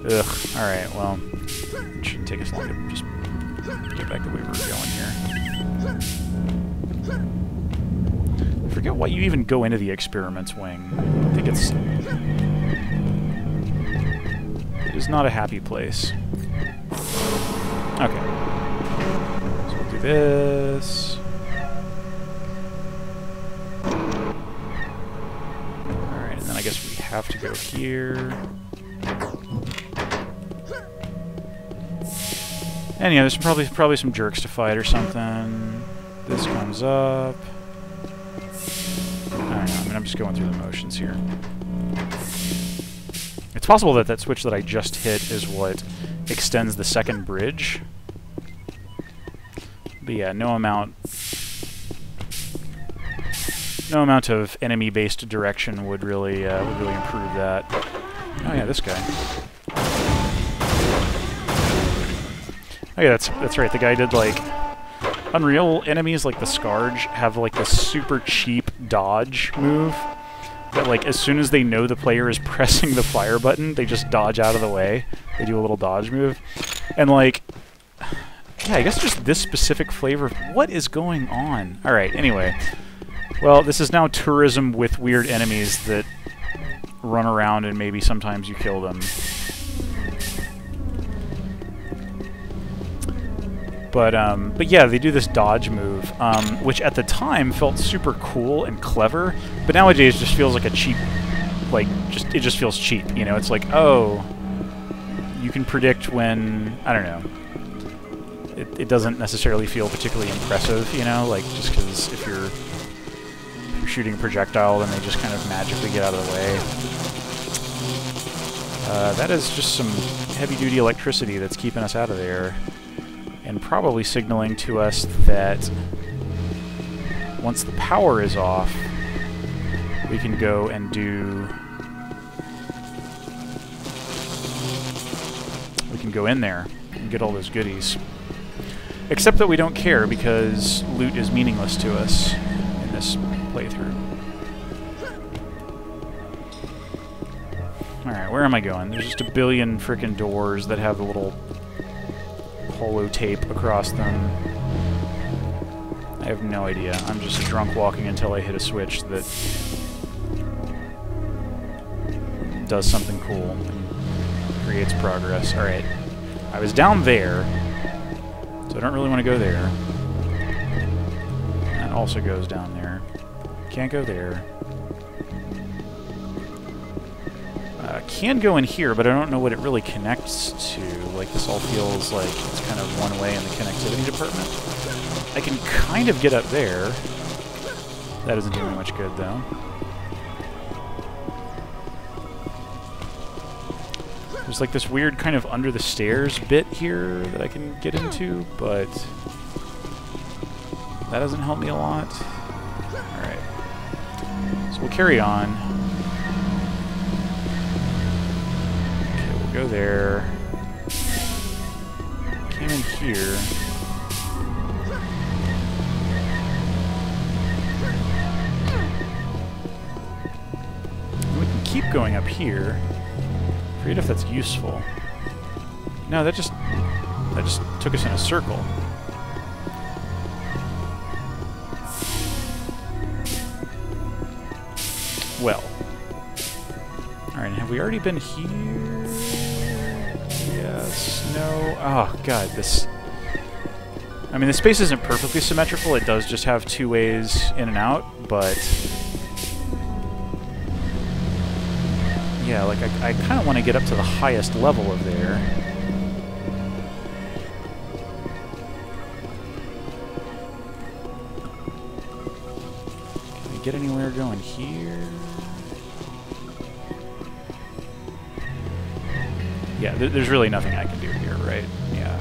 Ugh. Alright, well, it shouldn't take us long to just get back the way we're going here. I forget why you even go into the experiments wing. I think it's... It is not a happy place. Okay. So we'll do this... I guess we have to go here. And yeah, there's probably some jerks to fight or something. This comes up. I don't know, I mean, I'm just going through the motions here. It's possible that that switch that I just hit is what extends the second bridge. But yeah, no amount of enemy-based direction would really improve that. Oh yeah, this guy. Oh yeah, that's right. The guy did like Unreal enemies like the Scourge have like this super cheap dodge move that like as soon as they know the player is pressing the fire button, they just dodge out of the way. They do a little dodge move, and like yeah, I guess just this specific flavor. What is going on? All right, anyway. Well, this is now tourism with weird enemies that run around and maybe sometimes you kill them. But yeah, they do this dodge move, which at the time felt super cool and clever, but nowadays just feels like a cheap, like, it just feels cheap, you know? It's like, oh, you can predict when, I don't know, it doesn't necessarily feel particularly impressive, you know? Like, just because if you're shooting a projectile, then they just kind of magically get out of the way. That is just some heavy-duty electricity that's keeping us out of there. And probably signaling to us that once the power is off, we can go and do... we can go in there and get all those goodies. Except that we don't care, because loot is meaningless to us in this playthrough. Alright, where am I going? There's just a billion frickin' doors that have the little holo tape across them. I have no idea. I'm just drunk walking until I hit a switch that does something cool and creates progress. Alright. I was down there, so I don't really want to go there. That also goes down there. Can't go there. Can go in here, but I don't know what it really connects to. Like, this all feels like it's kind of one way in the connectivity department. I can kind of get up there. That isn't doing much good, though. There's like this weird kind of under the stairs bit here that I can get into, but that doesn't help me a lot. Alright. So we'll carry on. Go there. Came in here. We can keep going up here. Forget if that's useful. No, that just took us in a circle. Well. Alright, have we already been here? Yes, no. Oh, God, this... I mean, the space isn't perfectly symmetrical. It does just have two ways in and out, but... yeah, like, I kind of want to get up to the highest level of there. Can I get anywhere going here? Yeah, there's really nothing I can do here, right? Yeah.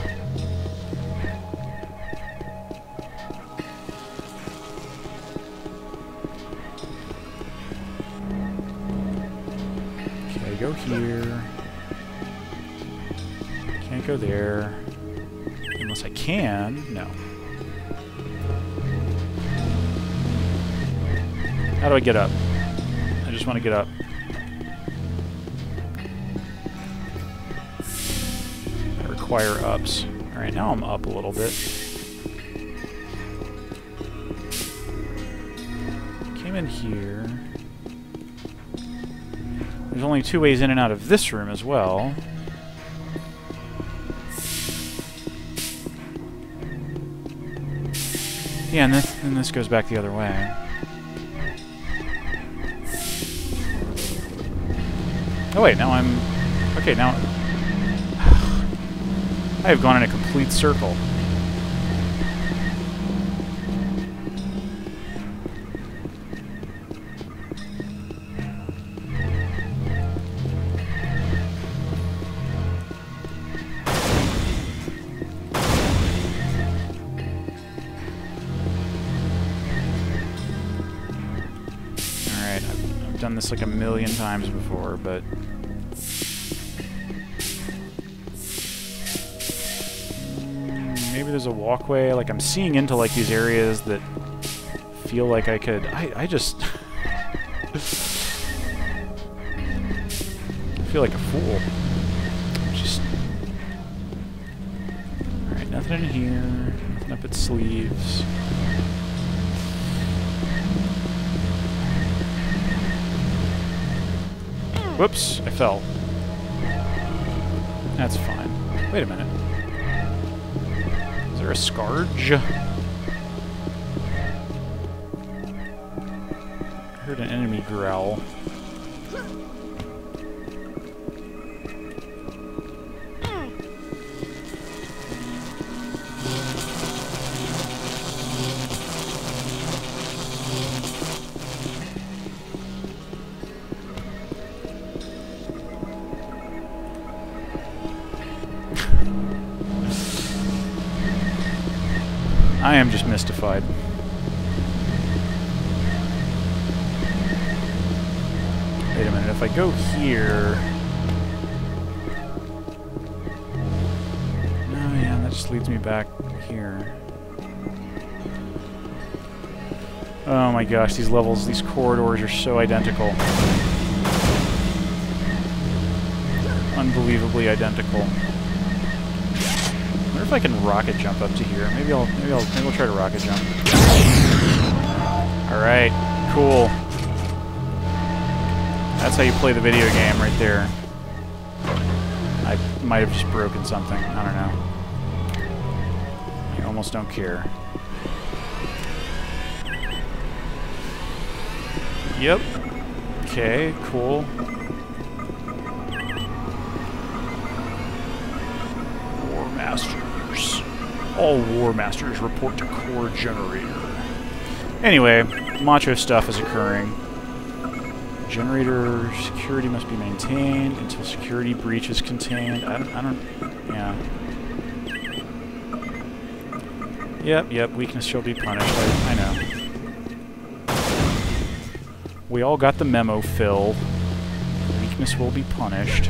Okay, go here. Can't go there. Unless I can. No. How do I get up? I just want to get up. Require ups. Alright, now I'm up a little bit. Came in here. There's only two ways in and out of this room as well. Yeah, and this goes back the other way. Oh wait, now I'm... okay, now... I have gone in a complete circle. Alright, I've done this like a million times before, but... maybe there's a walkway. Like, I'm seeing into, like, these areas that feel like I could... I just... I feel like a fool. Just... alright, nothing in here. Nothing up its sleeves. Whoops, I fell. That's fine. Wait a minute. Is there a scourge? I heard an enemy growl. I am just mystified. Wait a minute, if I go here... Oh yeah, that just leads me back here. Oh my gosh, these levels, these corridors are so identical. Unbelievably identical. I wonder if I can rocket jump up to here. Maybe I'll try to rocket jump. All right, cool. That's how you play the video game right there. I might have just broken something. I don't know. I almost don't care. Yep. Okay, cool. War Masters. All War Masters report to core generator. Anyway, macho stuff is occurring. Generator security must be maintained until security breach is contained. I don't, yeah. Yep, weakness shall be punished. I know. We all got the memo, Phil. Weakness will be punished.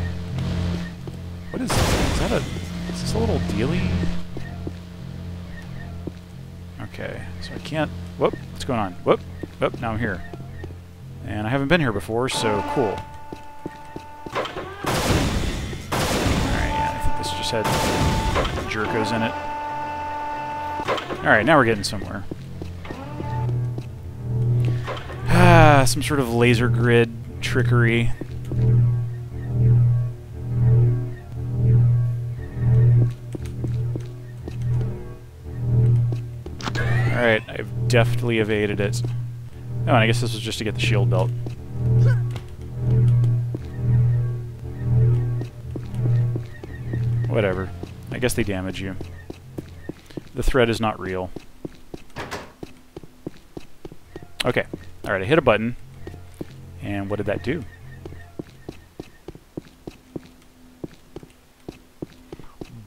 What is that? Is this a little dealy? Okay, so I can't... Whoop, what's going on? Whoop, now I'm here. And I haven't been here before, so cool. Alright, yeah, I think this just had jerkos in it. Alright, now we're getting somewhere. Ah, some sort of laser grid trickery. Alright, I've deftly evaded it. Oh, and I guess this was just to get the shield belt. Whatever. I guess they damage you. The threat is not real. Okay. Alright, I hit a button. And what did that do?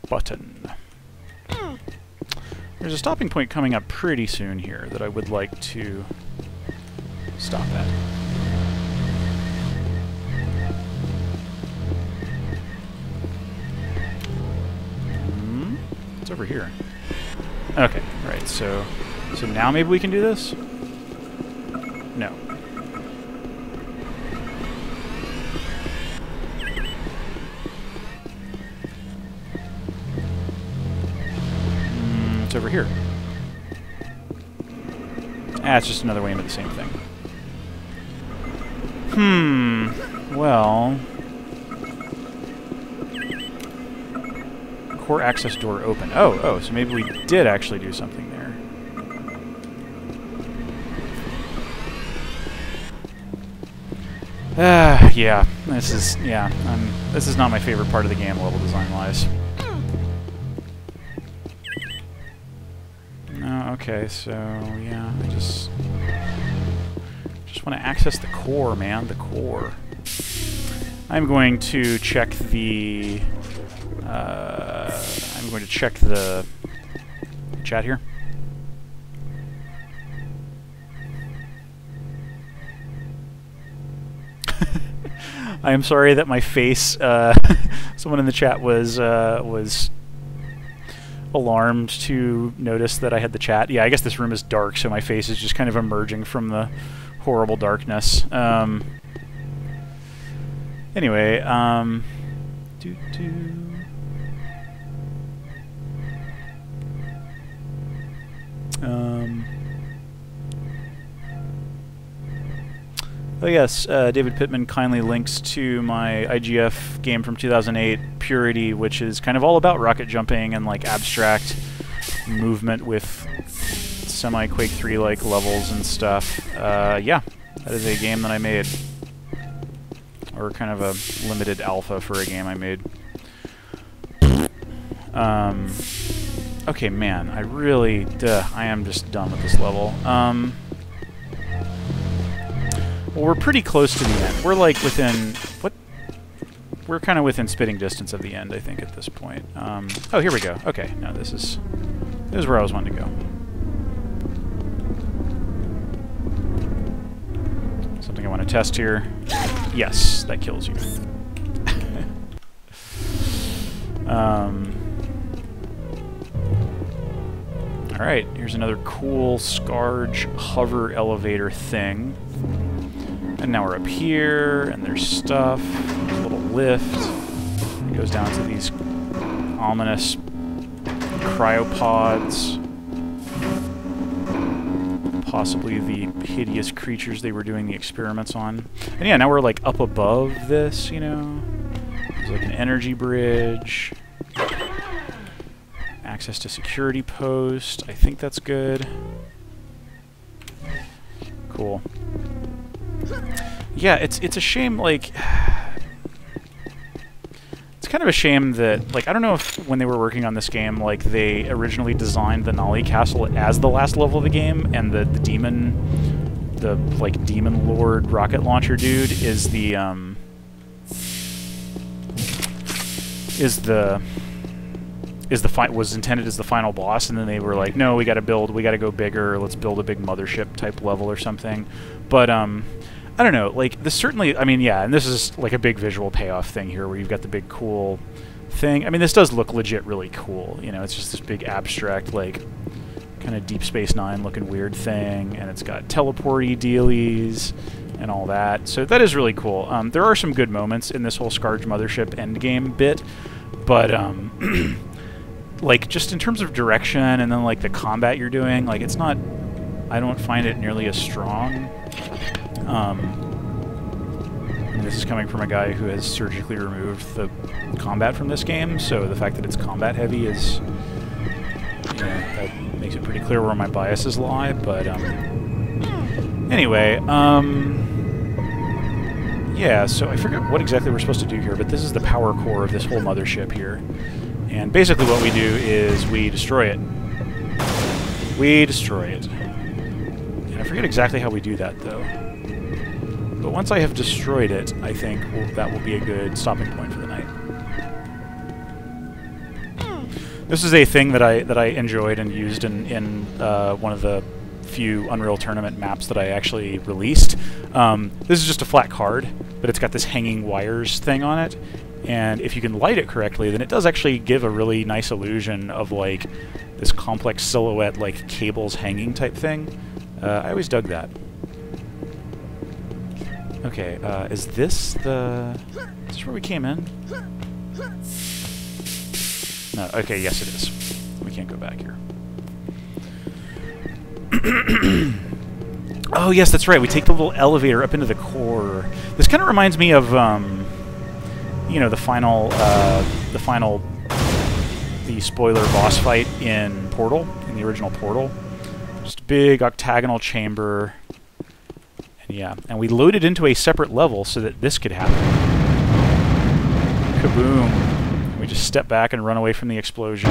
Button. There's a stopping point coming up pretty soon here that I would like to stop at. It's over here. Okay, right, so now maybe we can do this? No. It's over here. Ah, it's just another way into the same thing. Well... Core access door open. Oh, so maybe we did actually do something there. Yeah. This is not my favorite part of the game, level design-wise. No, okay, so, yeah, I just want to access the core, man, the core. I'm going to check the... I'm going to check the chat here. I am sorry that my face, someone in the chat was alarmed to notice that I had the chat. Yeah, I guess this room is dark, so my face is just kind of emerging from the horrible darkness. Anyway, Oh yes, David Pittman kindly links to my IGF game from 2008, Purity, which is kind of all about rocket jumping and like abstract movement with semi-Quake 3-like levels and stuff. Yeah, that is a game that I made. Or kind of a limited alpha for a game I made. Okay, man, I am just done with this level. Well, we're pretty close to the end. We're like within, we're kind of within spitting distance of the end, I think, at this point. Oh, here we go. Okay, no, this is where I was wanting to go. Something I want to test here. Yes, that kills you. Alright, here's another cool Scarge hover elevator thing. And now we're up here, and there's stuff. There's a little lift. It goes down to these ominous cryopods. Possibly the hideous creatures they were doing the experiments on. And yeah, now we're like up above this, you know? There's like an energy bridge. Access to security post. I think that's good. Cool. Yeah, it's a shame, like... It's kind of a shame that, like, I don't know if when they were working on this game, like, they originally designed the Nali castle as the last level of the game, and the demon... the, like, demon lord rocket launcher dude is the, was intended as the final boss, and then they were like, no, we gotta go bigger, let's build a big mothership type level or something. But, I don't know, like, this certainly, I mean, yeah, and this is like a big visual payoff thing here where you've got the big cool thing. I mean, this does look legit really cool, you know, it's just this big abstract, like, kind of Deep Space Nine looking weird thing, and it's got teleporty dealies and all that, so that is really cool. There are some good moments in this whole Scarge Mothership endgame bit, but, like, just in terms of direction and then, like, the combat you're doing, like, it's not... I don't find it nearly as strong. And this is coming from a guy who has surgically removed the combat from this game, so the fact that it's combat-heavy is... You know, that makes it pretty clear where my biases lie, but, anyway, yeah, so I forget what exactly we're supposed to do here, but this is the power core of this whole mothership here. And basically what we do is we destroy it. We destroy it. And I forget exactly how we do that, though. But once I have destroyed it, I think that will be a good stopping point for the night. This is a thing that I enjoyed and used in one of the few Unreal Tournament maps that I actually released. This is just a flat card, but it's got this hanging wires thing on it. And if you can light it correctly, then it does actually give a really nice illusion of, like, this complex silhouette, like, cables hanging type thing. I always dug that. Okay, is this the... Is this where we came in? No, okay, yes it is. We can't go back here. Oh, yes, that's right. We take the little elevator up into the core. This kind of reminds me of, you know, the spoiler boss fight in Portal, in the original Portal. Just a big octagonal chamber. And yeah, and we loaded into a separate level so that this could happen. Kaboom. We just step back and run away from the explosion.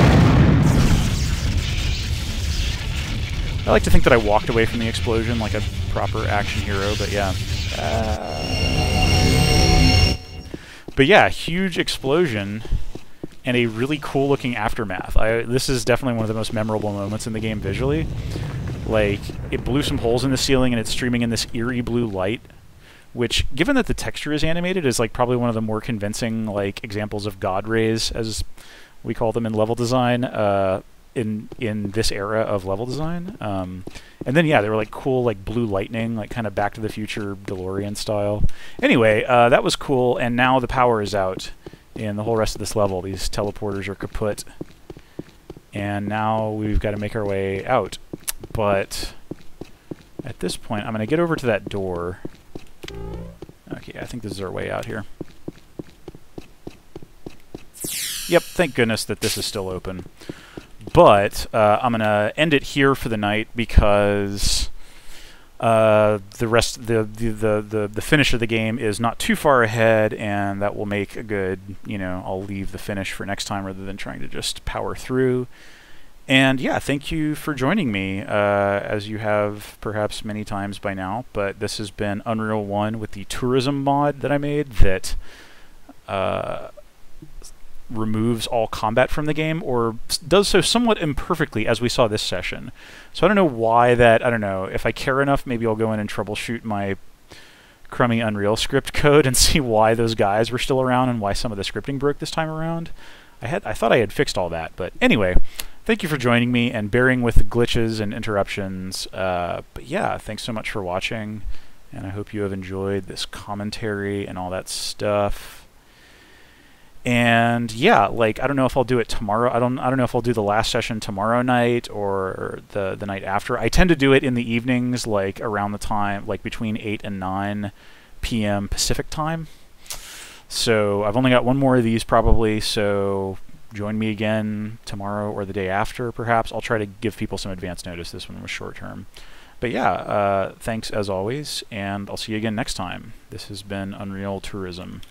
I like to think that I walked away from the explosion like a proper action hero, but yeah. But yeah, huge explosion and a really cool looking aftermath. This is definitely one of the most memorable moments in the game visually. Like, it blew some holes in the ceiling and it's streaming in this eerie blue light, which, given that the texture is animated, is like probably one of the more convincing like examples of God rays, as we call them in level design, in this era of level design. And then yeah, they were like cool like blue lightning, like kind of Back to the Future DeLorean style. Anyway, that was cool, and now the power is out in the whole rest of this level. These teleporters are kaput, and now we've got to make our way out. But at this point, I'm going to get over to that door, Okay, I think this is our way out here. Yep, thank goodness that this is still open. But I'm going to end it here for the night because the finish of the game is not too far ahead, and that will make a good, I'll leave the finish for next time rather than trying to just power through. And yeah, thank you for joining me, as you have perhaps many times by now, but this has been Unreal 1 with the tourism mod that I made that removes all combat from the game, or does so somewhat imperfectly, as we saw this session. So I don't know why that, I don't know, if I care enough, maybe I'll go in and troubleshoot my crummy Unreal script code and see why those guys were still around and why some of the scripting broke this time around. I thought I had fixed all that, but anyway, thank you for joining me and bearing with glitches and interruptions. But yeah, thanks so much for watching, and I hope you have enjoyed this commentary and all that stuff. And yeah, like, I don't know if I'll do it tomorrow. I don't know if I'll do the last session tomorrow night or the night after. I tend to do it in the evenings, like around the time, like between 8 and 9 p.m. Pacific time. So I've only got one more of these probably, so join me again tomorrow or the day after, perhaps. I'll try to give people some advance notice. This one was short term. But yeah, thanks as always, and I'll see you again next time. This has been Unreal Tourism.